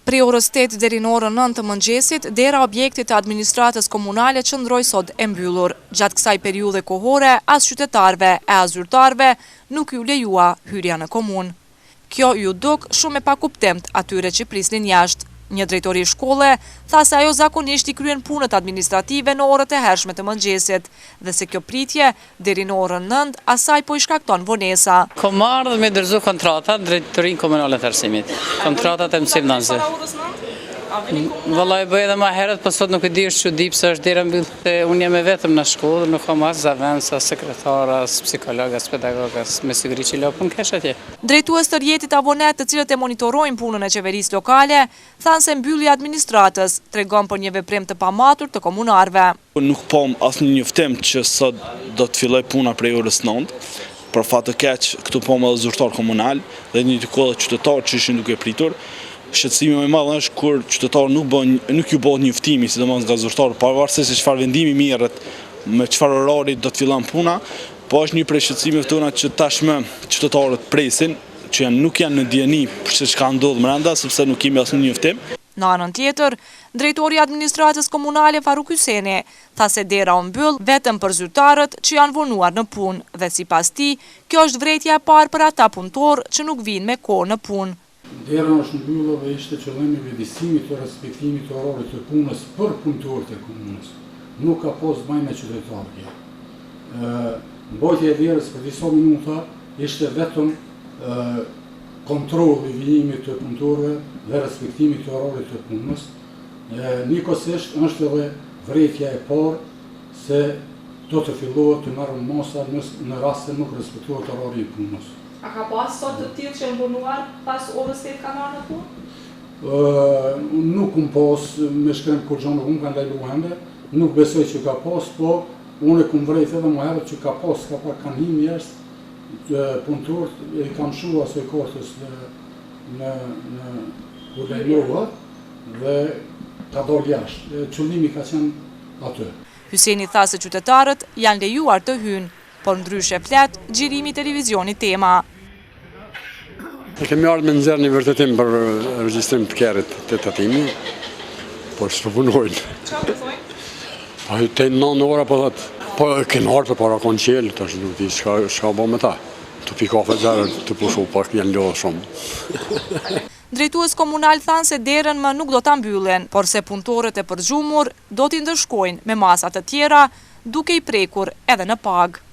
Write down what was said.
Prej orës 8 deri në orën 9 të mëngjesit, dera objektit të administratës komunale qëndroi sot e mbyllur. Gjatë kësaj periudhe kohore, as qytetarëve e as zyrtarëve nuk ju lejua hyrja në komunë. Kjo ju duk shumë e pakuptimt atyre që prisnin jashtë. Një drejtori shkolle tha se ajo zakonisht i kryen punët administrative në orët e hershme të mëngjesit dhe se kjo pritje deri në orën 9 asaj po i shkakton vonesa. Kom ardhur me dorëzu kontratat drejtorinë komunale të arsimit. Kontratat e mësimdhënësve. Vallai bëj edhe më herët, po sot nuk e di është çudi pse është dera mbyllë. Unë jam vetëm në shkollë, nuk kam as zavendës, as sekretar, as psikolog, as pedagog, as me siguri që lopun kesh atje. Drejtues të rjetit avonet të cilët e monitorojnë punën e qeverisë lokale, thanë se mbyllja e administratës tregon për një veprim të pamatur të komunarëve. Nuk pam asnjë njoftim që sot do të filloj puna prej orës 9. Për fat të keq, këtu pam edhe zyrtar komunal dhe një kohë qytetar që ishin duke pritur. Shqetësimi më i madh është kur qytetarë nuk ju bëhet njoftimi, sidomos nga zyrtarë, pavarësisht se çfarë vendimi merret, me çfarë orari do të fillon puna, po është një prej shqetësimeve tona që tashmë qytetarët presin, që nuk janë në dieni për çka ndodh brenda, sepse nuk kemi asnjë njoftim. Në anën tjetër, drejtori i administratës komunale Faruk Hyseni tha se dera u mbyll vetëm për zyrtarët që janë vonuar në punë dhe sipas tij, kjo është vërejtja e parë për ata punëtorë që nuk vinë me kohë në punë. Dera është mbyllur dhe ishte qëllimi vëdësimit të respektimit të orarit të punës për punëtorët e komunës. Nuk ka pas bëj me qytetarët. Mbajtja e derës për disa minuta ishte vetëm kontrolli i vijimit të punëtorëve dhe respektimit të orarit të punës. Njëkohësisht është edhe vërejtja e parë se do të fillohet të marrën masa në rast se nuk respektohet orari i punës. A ka pas sot të tillë që janë vonuar pas orës 8 kanë marrë në punë? Nuk kam pas me shkrem kur gjonë nuk kanë lajlu hende, nuk besoj që ka pas, po unë kam vrejt edhe më herët që ka pas, ka pak kanë him jashtë punëtorët, e kam shuar asoj kortës në kur lajlohet dhe ka dalë jashtë. Qëllimi ka qenë aty. Hyseni tha se qytetarët janë lejuar të hynë, por ndryshe flet xhirimi televizionit Tema. E kemi ardhur me nxjerr një vërtetim për regjistrim të kerrit të tatimi, por s'po punojnë. Çfarë thonë? Ai të 9 ora po thotë, po kanë ardhur para konçel, tash nuk di çka bën me ta. Tu pikafe zarë të pushu, pak janë lodhë shumë. Drejtues komunal thanë se derën më nuk do ta mbyllen, por se punëtorët e përgjumur do t'i ndërshkojnë me masa të tjera, duke i prekur edhe në pagë.